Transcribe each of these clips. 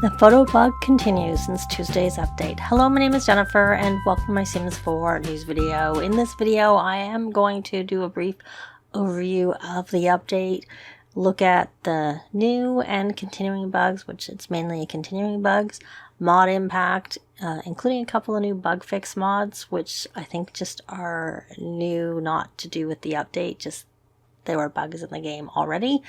The photo bug continues since Tuesday's update. Hello, my name is Jennifer and welcome to my Sims 4 news video. In this video, I am going to do a brief overview of the update, look at the new and continuing bugs, which it's mainly continuing bugs, mod impact, including a couple of new bug fix mods, which I think just are new, not to do with the update, just there were bugs in the game already,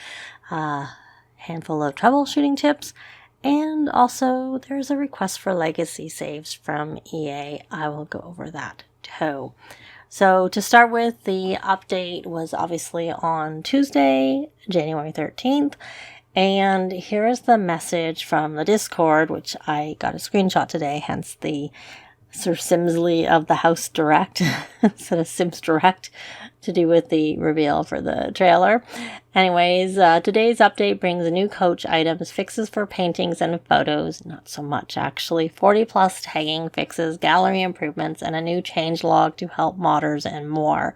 handful of troubleshooting tips, and also there's a request for legacy saves from EA. I will go over that too. So to start with, the update was obviously on Tuesday, January 13th. And here is the message from the Discord, which I got a screenshot today, hence the Sir Simsley of the House Direct instead of Sims Direct, to do with the reveal for the trailer. Anyways, today's update brings new coach items, fixes for paintings and photos, not so much actually, 40 plus tagging fixes, gallery improvements, and a new changelog to help modders and more.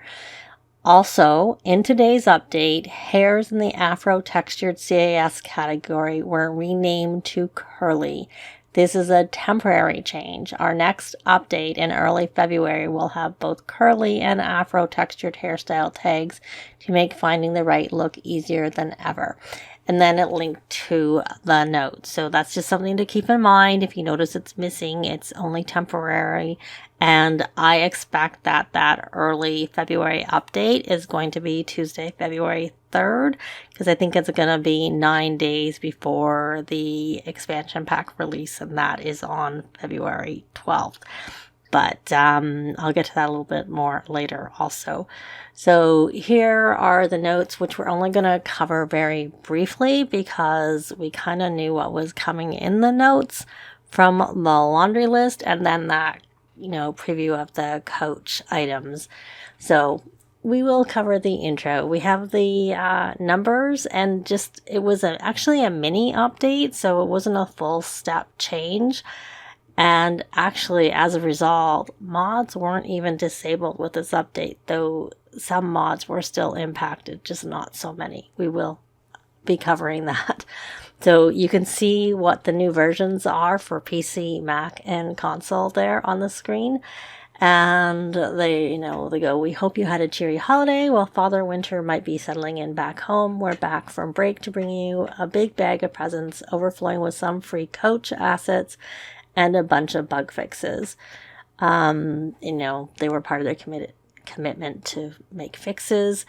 Also, in today's update, hairs in the Afro textured CAS category were renamed to curly. This is a temporary change. Our next update in early February will have both curly and Afro textured hairstyle tags to make finding the right look easier than ever. And then it linked to the notes. So that's just something to keep in mind. If you notice it's missing, it's only temporary. And I expect that that early February update is going to be Tuesday, February 3rd, because I think it's going to be 9 days before the expansion pack release, and that is on February 12th. But I'll get to that a little bit more later also. So here are the notes, which we're only going to cover very briefly because we kind of knew what was coming in the notes from the laundry list, and then that, preview of the coach items. So we will cover the intro. We have the numbers, and it was actually a mini update, so it wasn't a full step change. And actually, as a result, mods weren't even disabled with this update, though some mods were still impacted, just not so many. We will be covering that. So you can see what the new versions are for PC, Mac, and console there on the screen. And they go, "We hope you had a cheery holiday. While Father Winter might be settling in back home, we're back from break to bring you a big bag of presents, overflowing with some free coach assets and a bunch of bug fixes." They were part of their commitment to make fixes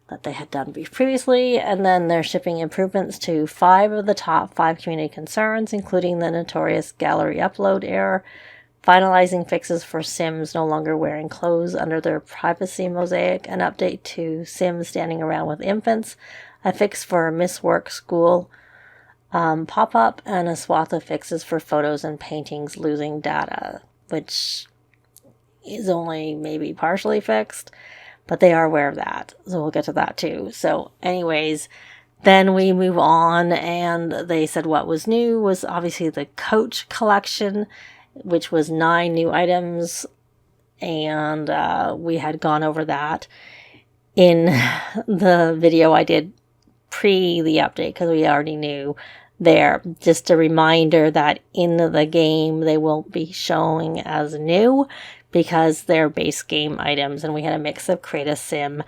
that they had done previously, and then they're shipping improvements to 5 of the top 5 community concerns, including the notorious gallery upload error, finalizing fixes for Sims no longer wearing clothes under their privacy mosaic, an update to Sims standing around with infants, a fix for Miss Work School pop-up, and a swath of fixes for photos and paintings losing data, which is only maybe partially fixed, but they are aware of that, so we'll get to that too. So anyways, then we move on, and they said what was new was obviously the coach collection, which was 9 new items, and we had gone over that in the video I did pre the update because we already knew there. Just a reminder that in the game they won't be showing as new because they're base game items, and we had a mix of create a sim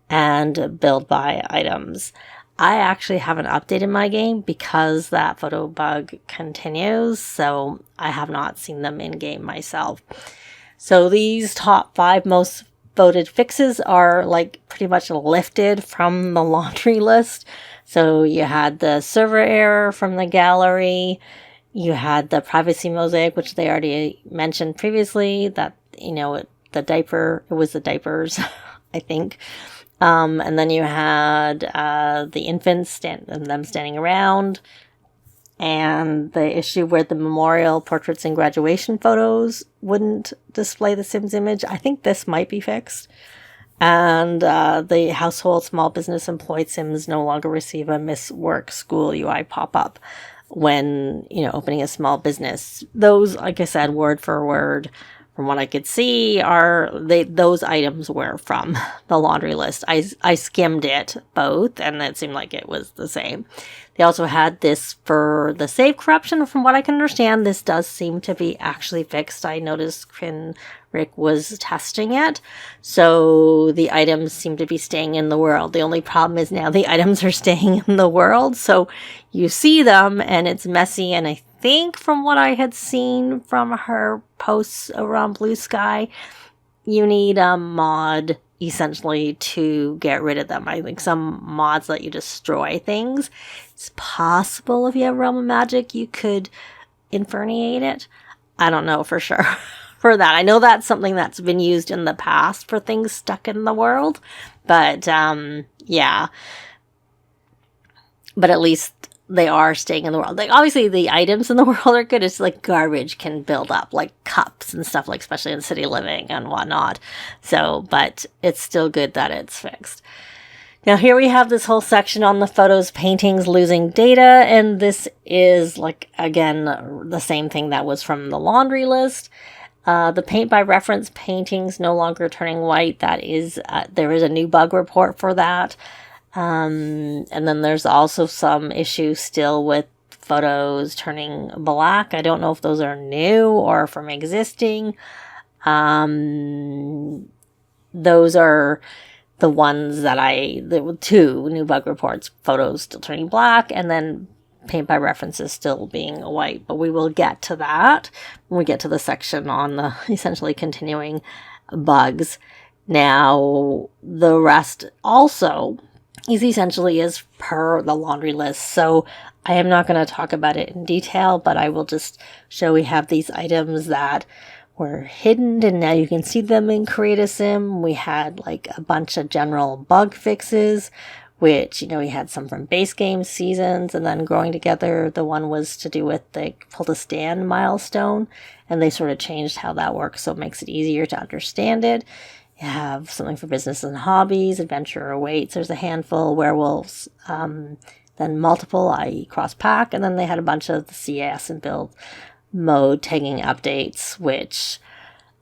and build by items. I actually haven't updated my game because that photo bug continues, so I have not seen them in game myself. So these top 5 most voted fixes are pretty much lifted from the laundry list. So you had the server error from the gallery, you had the privacy mosaic, which they already mentioned previously, that it was the diapers, I think. And then you had the infants and them standing around, and the issue where the memorial portraits and graduation photos wouldn't display the Sims image. I think this might be fixed. And the household small business employed Sims no longer receive a Miss Work School UI pop-up when, opening a small business. Those, like I said, word for word, from what I could see, those items were from the laundry list. I skimmed it both, and it seemed like it was the same. They also had this for the save corruption. From what I can understand, this does seem to be actually fixed. I noticed Rick was testing it. So the items seem to be staying in the world. The only problem is now the items are staying in the world. So you see them and it's messy. And I think from what I had seen from her posts around Blue Sky, you need a mod essentially to get rid of them. I think some mods let you destroy things. It's possible if you have Realm of Magic, you could inferniate it. I don't know for sure for that. I know that's something that's been used in the past for things stuck in the world, but yeah. But at least they are staying in the world. Like, obviously the items in the world are good. It's like garbage can build up, like cups and stuff, like especially in city living and whatnot. So, but it's still good that it's fixed. Now here we have this whole section on the photos, paintings, losing data. And this is like, again, the same thing that was from the laundry list. The paint by reference paintings no longer turning white. That is, there is a new bug report for that. And then there's also some issues still with photos turning black. I don't know if those are new or from existing. Those are the ones that the two new bug reports, photos still turning black, and then paint by references still being white. But we will get to that when we get to the section on the essentially continuing bugs. Now, the rest also is essentially as per the laundry list. So I am not going to talk about it in detail, but I will just show we have these items that were hidden and now you can see them in Create a Sim. We had like a bunch of general bug fixes, which, you know, we had some from base game seasons, and then Growing Together, the one was to do with the pull to stand milestone, and they sort of changed how that works, so it makes it easier to understand it. You have something for business and hobbies, adventure awaits, there's a handful, werewolves, then multiple, i.e. cross-pack, and then they had a bunch of the CS and build mode tagging updates, which,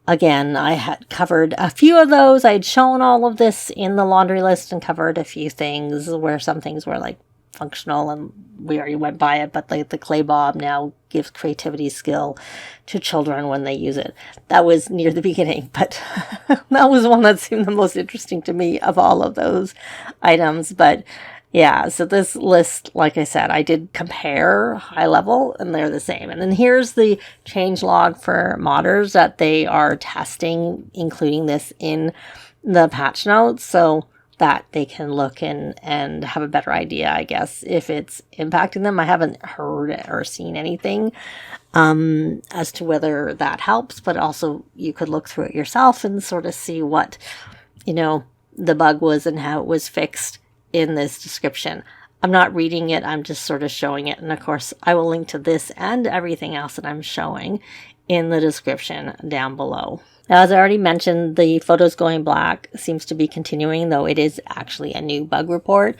again, I had covered a few of those. I had shown all of this in the laundry list and covered a few things where some things were like functional and we already went by it, but like the clay bob now gives creativity skill to children when they use it. That was near the beginning, but that was one that seemed the most interesting to me of all of those items. But yeah, so this list, like I said, I did compare high level and they're the same. And then here's the change log for modders that they are testing, including this in the patch notes, so that they can look and have a better idea, I guess, if it's impacting them. I haven't heard or seen anything as to whether that helps, but also you could look through it yourself and sort of see what, you know, the bug was and how it was fixed in this description. I'm not reading it, I'm just sort of showing it. And of course, I will link to this and everything else that I'm showing in the description down below. Now, as I already mentioned, the photos going black seems to be continuing, though it is actually a new bug report.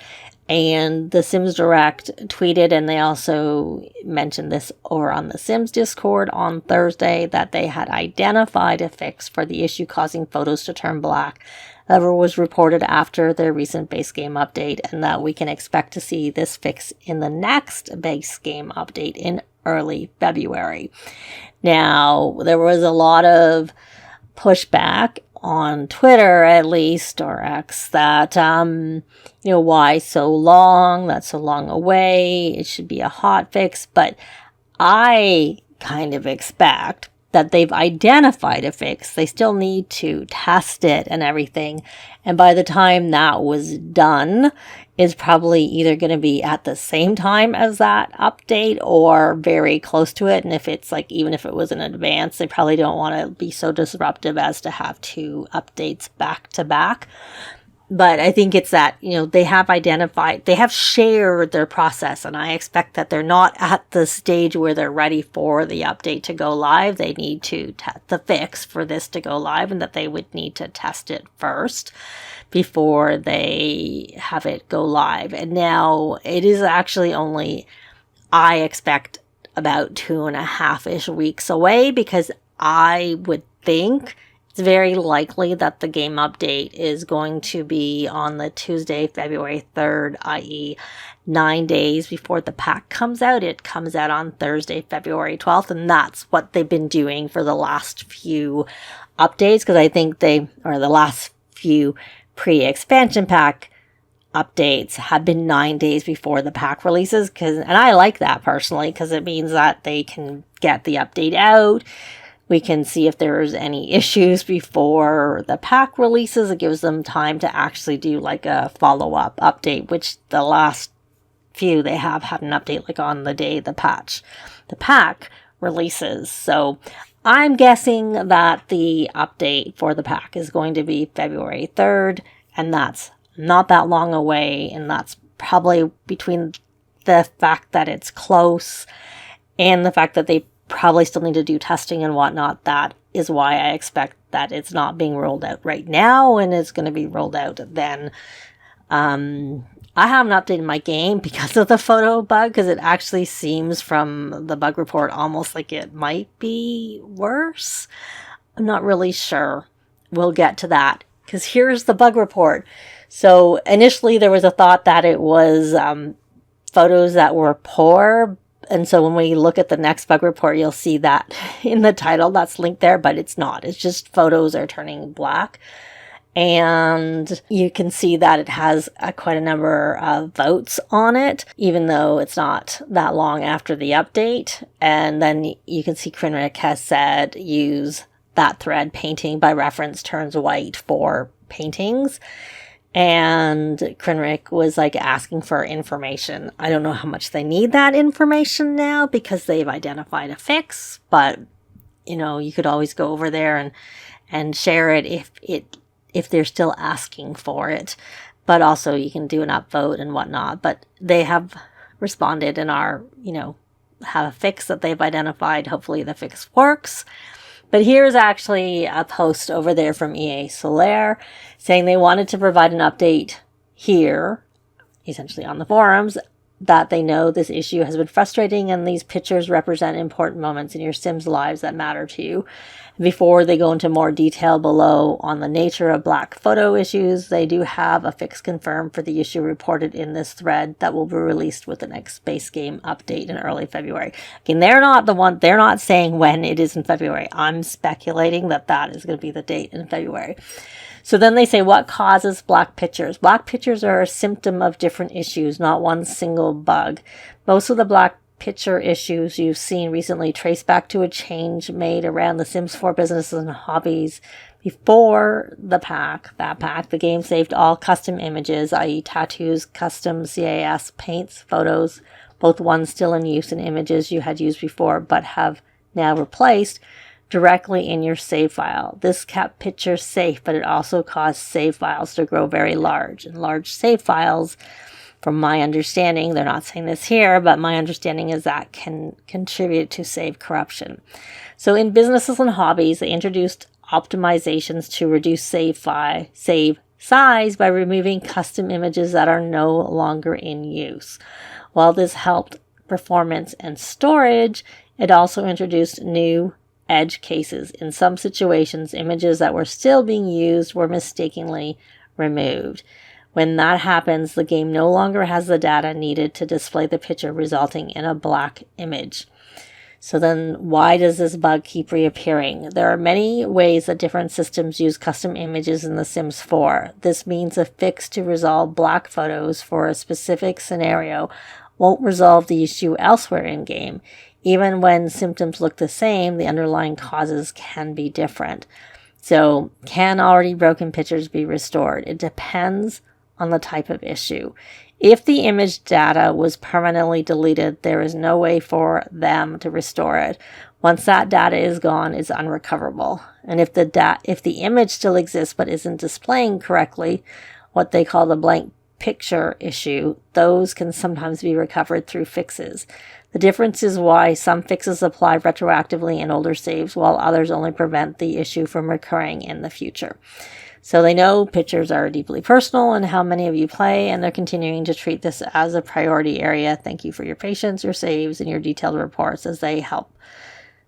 And the SimsDirect tweeted, and they also mentioned this over on the Sims Discord on Thursday, that they had identified a fix for the issue causing photos to turn black. That was reported after their recent base game update, and that we can expect to see this fix in the next base game update in early February. Now, there was a lot of pushback on Twitter, at least, or X, that, you know, why so long? That's so long away. It should be a hot fix. But I kind of expect that they've identified a fix. They still need to test it and everything. And by the time that was done, it's probably either going to be at the same time as that update or very close to it. And if it's like, even if it was in advance, they probably don't want to be so disruptive as to have two updates back to back. But I think it's that, you know, they have identified, they have shared their process, and I expect that they're not at the stage where they're ready for the update to go live. They need to test the fix for this to go live, and that they would need to test it first before they have it go live. And now it is actually only, I expect, about 2.5-ish weeks away, because I would think it's It's very likely that the game update is going to be on the Tuesday, February 3rd, i.e. 9 days before the pack comes out. It comes out on Thursday, February 12th, and that's what they've been doing for the last few updates, because I think the last few pre-expansion pack updates have been 9 days before the pack releases, and I like that personally, because it means that they can get the update out. We can see if there's any issues before the pack releases. It gives them time to actually do like a follow-up update, which the last few they have had an update like on the day the pack releases. So I'm guessing that the update for the pack is going to be February 3rd, and that's not that long away, and that's probably between the fact that it's close and the fact that they probably still need to do testing and whatnot. That is why I expect that it's not being rolled out right now, and it's going to be rolled out then. I haven't updated my game because of the photo bug, because it actually seems from the bug report almost like it might be worse. I'm not really sure. We'll get to that, because here's the bug report. So initially there was a thought that it was photos that were poor. And so when we look at the next bug report, you'll see that in the title that's linked there, but it's not. It's just photos are turning black. And you can see that it has quite a number of votes on it, even though it's not that long after the update. And then you can see Krinrick has said use that thread painting by reference turns white for paintings. And Krinrick was like asking for information. I don't know how much they need that information now, because they've identified a fix, but you know, you could always go over there and share it if they're still asking for it. But also you can do an upvote and whatnot. But they have responded and are, you know, have a fix that they've identified. Hopefully the fix works. But here's actually a post over there from EA Solaire saying they wanted to provide an update here, essentially on the forums, that they know this issue has been frustrating and these pictures represent important moments in your Sims lives that matter to you. Before they go into more detail below on the nature of black photo issues, they do have a fix confirmed for the issue reported in this thread that will be released with the next Space Game update in early February. Again, they're not saying when it is in February. I'm speculating that that is going to be the date in February. So then they say, what causes black pictures? Black pictures are a symptom of different issues, not one single bug. Most of the black picture issues you've seen recently trace back to a change made around the Sims 4 businesses and hobbies. Before the pack, the game saved all custom images, i.e. tattoos, custom CAS, paints, photos, both ones still in use and images you had used before but have now replaced, directly in your save file. This kept pictures safe, but it also caused save files to grow very large. And large save files, from my understanding, they're not saying this here, but my understanding is that can contribute to save corruption. So in businesses and hobbies, they introduced optimizations to reduce save size by removing custom images that are no longer in use. While this helped performance and storage, it also introduced new edge cases. In some situations, images that were still being used were mistakenly removed. When that happens, the game no longer has the data needed to display the picture, resulting in a black image. So then why does this bug keep reappearing? There are many ways that different systems use custom images in The Sims 4. This means a fix to resolve black photos for a specific scenario won't resolve the issue elsewhere in-game. Even when symptoms look the same, the underlying causes can be different. So, can already broken pictures be restored? It depends on the type of issue. If the image data was permanently deleted, there is no way for them to restore it. Once that data is gone, it's unrecoverable. And if the image still exists but isn't displaying correctly, what they call the blank picture issue, those can sometimes be recovered through fixes. The difference is why some fixes apply retroactively in older saves, while others only prevent the issue from recurring in the future. So they know pictures are deeply personal and how many of you play, and they're continuing to treat this as a priority area. Thank you for your patience, your saves, and your detailed reports as they help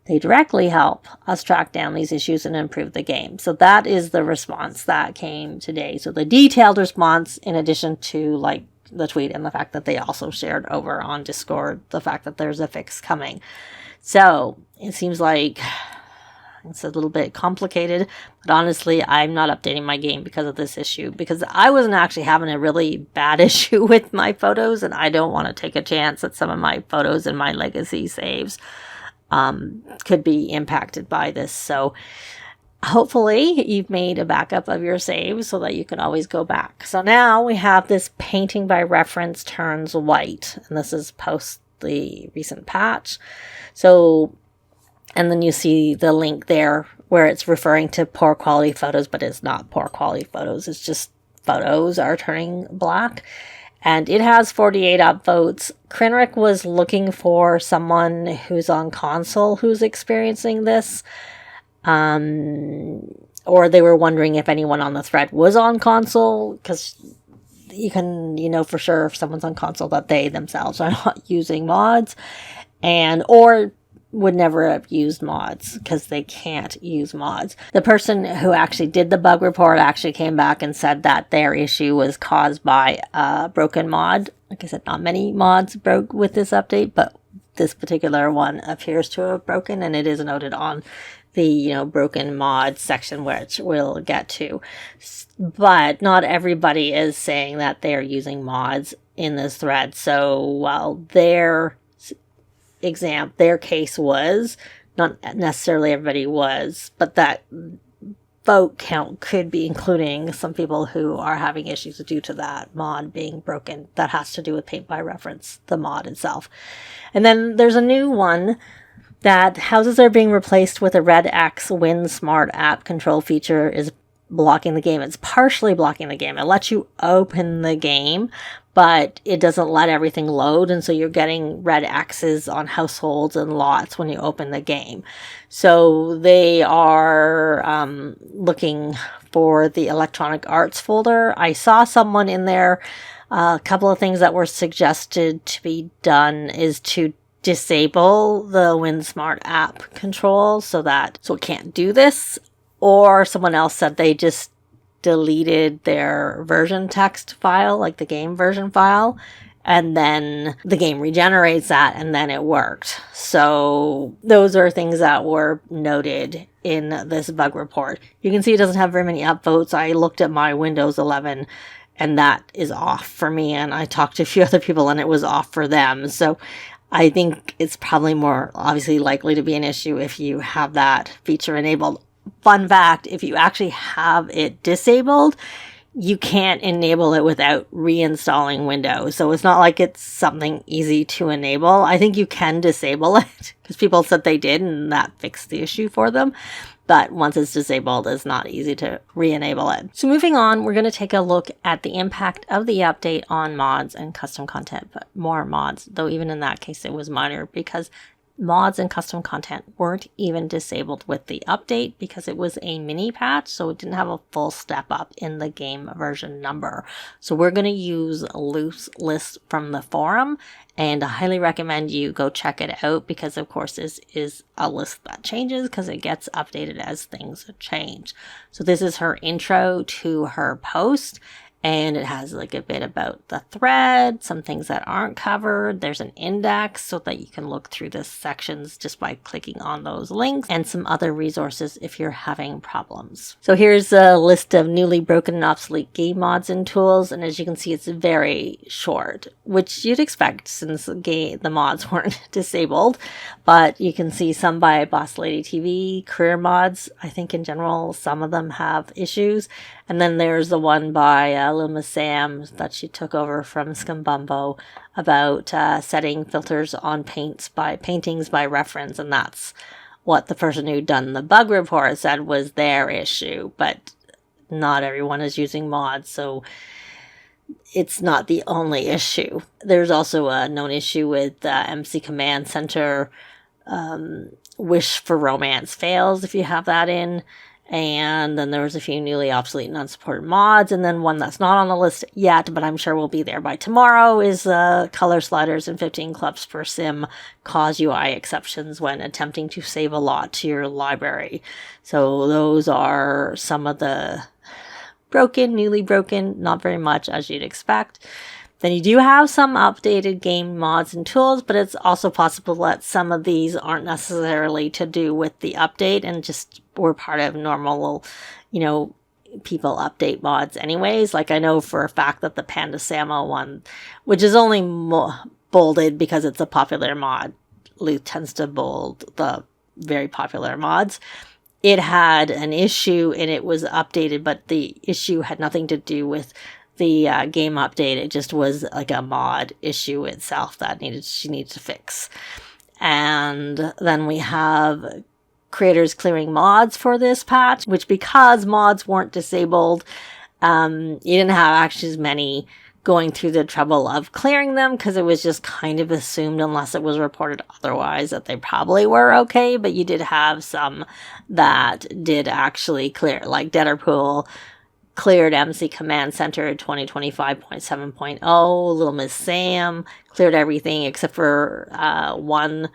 They directly help us track down these issues and improve the game. So that is the response that came today. So the detailed response, in addition to like the tweet and the fact that they also shared over on Discord the fact that there's a fix coming. So it seems like it's a little bit complicated, but honestly, I'm not updating my game because of this issue, because I wasn't actually having a really bad issue with my photos, and I don't want to take a chance that some of my photos and my legacy saves could be impacted by this. So hopefully you've made a backup of your saves so that you can always go back. So now we have this painting by reference turns white, and this is post the recent patch. So, and then you see the link there where it's referring to poor quality photos, but it's not poor quality photos. It's just photos are turning black. And it has 48 upvotes. Krenrick was looking for someone who's on console who's experiencing this. Or they were wondering if anyone on the thread was on console, because you can, for sure if someone's on console that they themselves are not using mods, or would never have used mods because they can't use mods. The person who actually did the bug report actually came back and said that their issue was caused by a broken mod. Like I said, not many mods broke with this update, but this particular one appears to have broken, and it is noted on the broken mod section, which we'll get to. But not everybody is saying that they're using mods in this thread. So while their case was, not necessarily everybody was, but that vote count could be including some people who are having issues due to that mod being broken. That has to do with paint by reference, the mod itself. And then there's a new one that houses are being replaced with a red X when Smart App Control feature is blocking the game. It's partially blocking the game. It lets you open the game, but it doesn't let everything load, and so you're getting red X's on households and lots when you open the game. So they are looking for the electronic arts folder. I saw someone in there, a couple of things that were suggested to be done is to disable the WinSmart app control so it can't do this, or someone else said they just deleted their version text file, like the game version file, and then the game regenerates that, and then it worked. So those are things that were noted in this bug report. You can see it doesn't have very many upvotes. I looked at my Windows 11 and that is off for me, and I talked to a few other people and it was off for them. So I think it's probably more obviously likely to be an issue if you have that feature enabled. Fun fact, if you actually have it disabled, you can't enable it without reinstalling Windows. So it's not like it's something easy to enable. I think you can disable it because people said they did and that fixed the issue for them. But once it's disabled, it's not easy to re-enable it. So moving on, we're going to take a look at the impact of the update on mods and custom content, but more mods, though even in that case it was minor because mods and custom content weren't even disabled with the update because it was a mini patch, so it didn't have a full step up in the game version number. So we're going to use a loose list from the forum, and I highly recommend you go check it out because of course this is a list that changes because it gets updated as things change. So this is her intro to her post, and it has like a bit about the thread, some things that aren't covered. There's an index so that you can look through the sections just by clicking on those links, and some other resources if you're having problems. So here's a list of newly broken and obsolete game mods and tools, and as you can see it's very short, which you'd expect since the mods weren't disabled. But you can see some by Boss Lady TV, career mods. I think in general some of them have issues. And then there's the one by Luma Sam that she took over from Scumbumbo about setting filters on paintings by reference. And that's what the person who'd done the bug report said was their issue. But not everyone is using mods, so it's not the only issue. There's also a known issue with MC Command Center. Wish for Romance fails if you have that in. And then there was a few newly obsolete and unsupported mods, and then one that's not on the list yet, but I'm sure will be there by tomorrow, is color sliders and 15 clips per sim cause UI exceptions when attempting to save a lot to your library. So those are some of the newly broken, not very much as you'd expect. Then you do have some updated game mods and tools, but it's also possible that some of these aren't necessarily to do with the update and just were part of normal, people update mods anyways. Like I know for a fact that the Panda Samo one, which is only bolded because it's a popular mod, Luke tends to bold the very popular mods. It had an issue and it was updated, but the issue had nothing to do with the game update. It just was like a mod issue itself that she needed to fix. And then we have creators clearing mods for this patch, which because mods weren't disabled, you didn't have actually as many going through the trouble of clearing them because it was just kind of assumed, unless it was reported otherwise, that they probably were okay. But you did have some that did actually clear, like Deaderpool cleared MC Command Center 2025.7.0. Little Miss Sam cleared everything except for one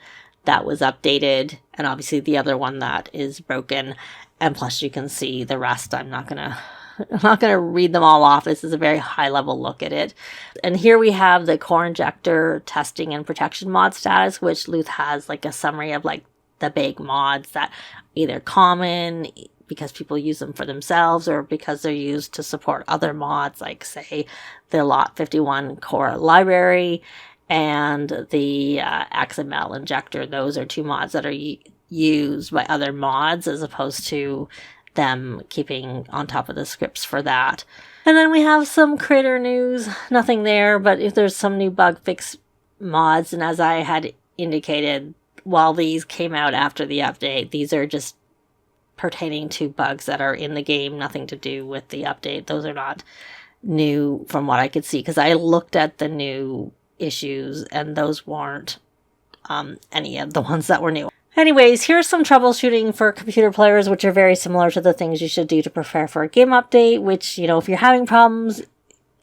that was updated, and obviously the other one that is broken. And plus you can see the rest. I'm not gonna read them all off. This is a very high level look at it. And here we have the core injector testing and protection mod status, which Luth has like a summary of like the big mods that either common because people use them for themselves or because they're used to support other mods, like say the Lot 51 core library and the XML injector. Those are two mods that are used by other mods as opposed to them keeping on top of the scripts for that. And then we have some creator news. Nothing there, but if there's some new bug fix mods, and as I had indicated, while these came out after the update, these are just pertaining to bugs that are in the game, nothing to do with the update. Those are not new from what I could see, because I looked at the new issues and those weren't any of the ones that were new. Anyways, here's some troubleshooting for computer players, which are very similar to the things you should do to prepare for a game update, which, if you're having problems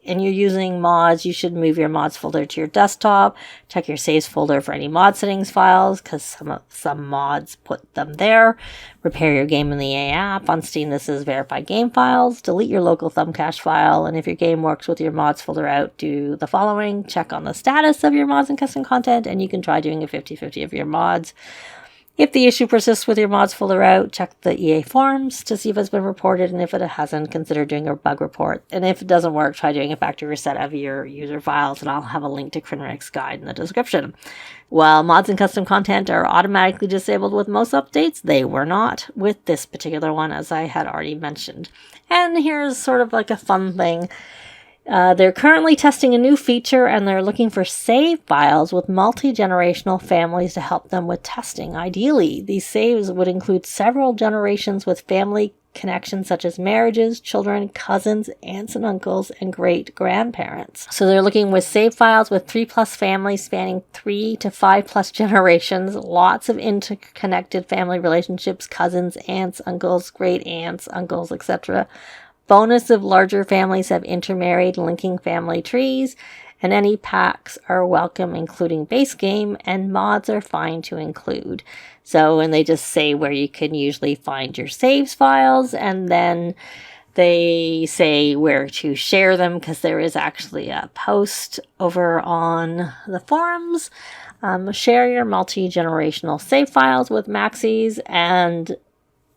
and you're using mods, you should move your mods folder to your desktop. Check your saves folder for any mod settings files, because some mods put them there. Repair your game in the EA app. On Steam, this is verified game files. Delete your local thumb cache file. And if your game works with your mods folder out, do the following. Check on the status of your mods and custom content, and you can try doing a 50-50 of your mods. If the issue persists with your mods folder out, check the EA forums to see if it's been reported, and if it hasn't, consider doing a bug report. And if it doesn't work, try doing a factory reset of your user files, and I'll have a link to Krinrik's guide in the description. While mods and custom content are automatically disabled with most updates, they were not with this particular one, as I had already mentioned. And here's sort of like a fun thing. They're currently testing a new feature, and they're looking for save files with multi-generational families to help them with testing. Ideally, these saves would include several generations with family connections such as marriages, children, cousins, aunts and uncles, and great-grandparents. So they're looking with save files with 3+ families spanning 3 to 5+ generations, lots of interconnected family relationships, cousins, aunts, uncles, great-aunts, uncles, etc. Bonus if larger families have intermarried, linking family trees, and any packs are welcome, including base game, and mods are fine to include. So, and they just say where you can usually find your saves files, and then they say where to share them, because there is actually a post over on the forums. Share your multi-generational save files with Maxis, and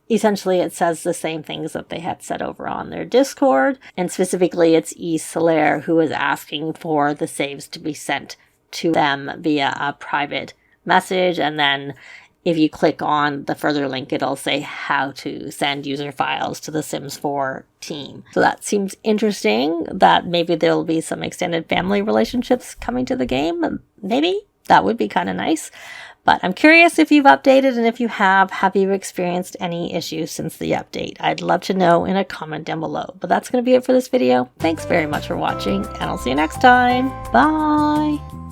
essentially, it says the same things that they had said over on their Discord. And specifically, it's E. Solaire who is asking for the saves to be sent to them via a private message. And then if you click on the further link, it'll say how to send user files to the Sims 4 team. So that seems interesting, that maybe there'll be some extended family relationships coming to the game. Maybe. That would be kind of nice. But I'm curious if you've updated, and if you have you experienced any issues since the update? I'd love to know in a comment down below. But that's going to be it for this video. Thanks very much for watching, and I'll see you next time. Bye!